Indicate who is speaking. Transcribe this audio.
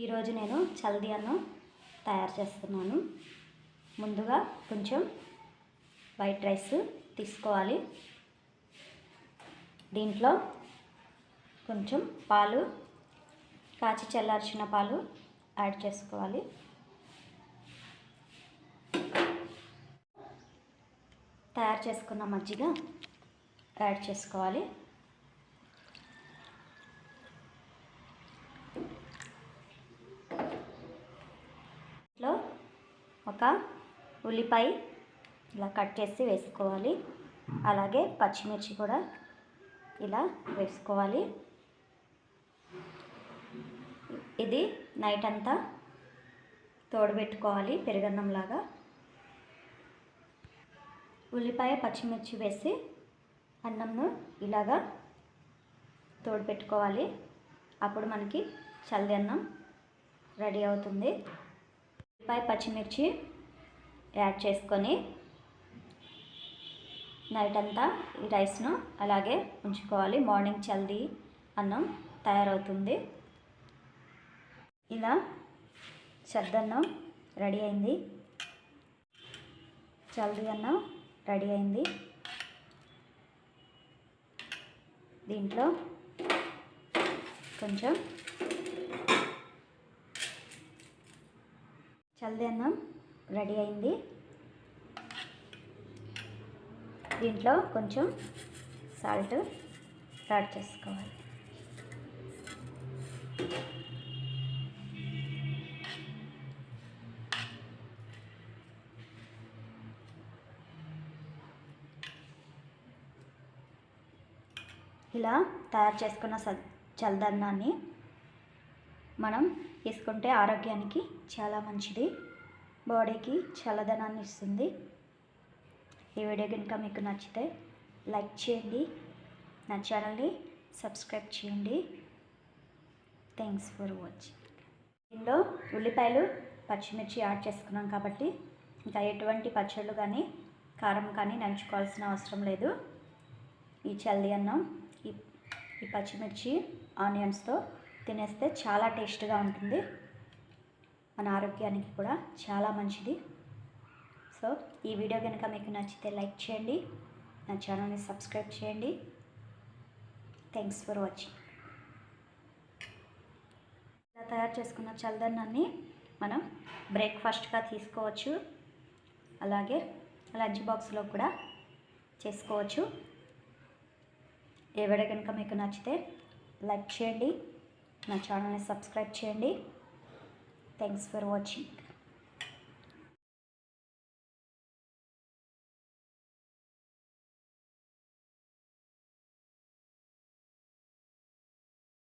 Speaker 1: ఈరోజు నేను చల్ది అన్నం తయారు చేస్తున్నాను. ముందుగా కొంచెం వైట్ రైస్ తీసుకోవాలి. దీంట్లో కొంచెం పాలు, కాచి చల్లార్చిన పాలు యాడ్ చేసుకోవాలి. తయారు చేసుకున్న మజ్జిగ యాడ్ చేసుకోవాలి. లో ఒక ఉల్లిపాయ ఇలా కట్ చేసి వేసుకోవాలి. అలాగే పచ్చిమిర్చి కూడా ఇలా వేసుకోవాలి. ఇది నైట్ అంతా తోడబెట్టుకోవాలి పెరుగన్నంలాగా. ఉల్లిపాయ పచ్చిమిర్చి వేసి అన్నంను ఇలాగా తోడబెట్టుకోవాలి. అప్పుడు మనకి చల్ది అన్నం రెడీ అవుతుంది. ఉల్లిపాయ పచ్చిమిర్చి యాడ్ చేసుకొని నైట్ అంతా ఈ రైస్ను అలాగే ఉంచుకోవాలి. మార్నింగ్ చల్ది అన్నం తయారవుతుంది. ఇలా చద్దన్నం రెడీ అయింది. చల్ది అన్నం రెడీ అయింది. దీంట్లో కొంచెం చల్ది అన్నం రెడీ అయింది. దీంట్లో కొంచెం సాల్ట్ యాడ్ చేసుకోవాలి. ఇలా తయారు చేసుకున్న చల్దన్నాన్ని మనం తీసుకుంటే ఆరోగ్యానికి చాలా మంచిది, బాడీకి చల్లదనాన్ని ఇస్తుంది. ఈ వీడియో కనుక మీకు నచ్చితే లైక్ చేయండి, నా ఛానల్ని సబ్స్క్రైబ్ చేయండి. Thanks for watching. దీనిలో ఉల్లిపాయలు పచ్చిమిర్చి యాడ్ చేసుకున్నాం కాబట్టి ఇంకా ఎటువంటి పచ్చళ్ళు కానీ కారం కానీ నంచుకోవాల్సిన అవసరం లేదు. ఈ చల్ది అన్నం ఈ పచ్చిమిర్చి ఆనియన్స్తో తినేస్తే చాలా టేస్ట్గా ఉంటుంది. మన ఆరోగ్యానికి కూడా చాలా మంచిది. సో ఈ వీడియో కనుక మీకు నచ్చితే లైక్ చేయండి, నా ఛానల్ని సబ్స్క్రైబ్ చేయండి. Thanks for watching. ఇలా తయారు చేసుకున్న చల్దన్నాన్ని మనం బ్రేక్ఫాస్ట్గా తీసుకోవచ్చు, అలాగే లంచ్ బాక్స్లో కూడా చేసుకోవచ్చు. ఈ వీడియో కనుక మీకు నచ్చితే లైక్ చేయండి, నా ఛానల్ని సబ్స్క్రైబ్ చేయండి. Thanks for watching.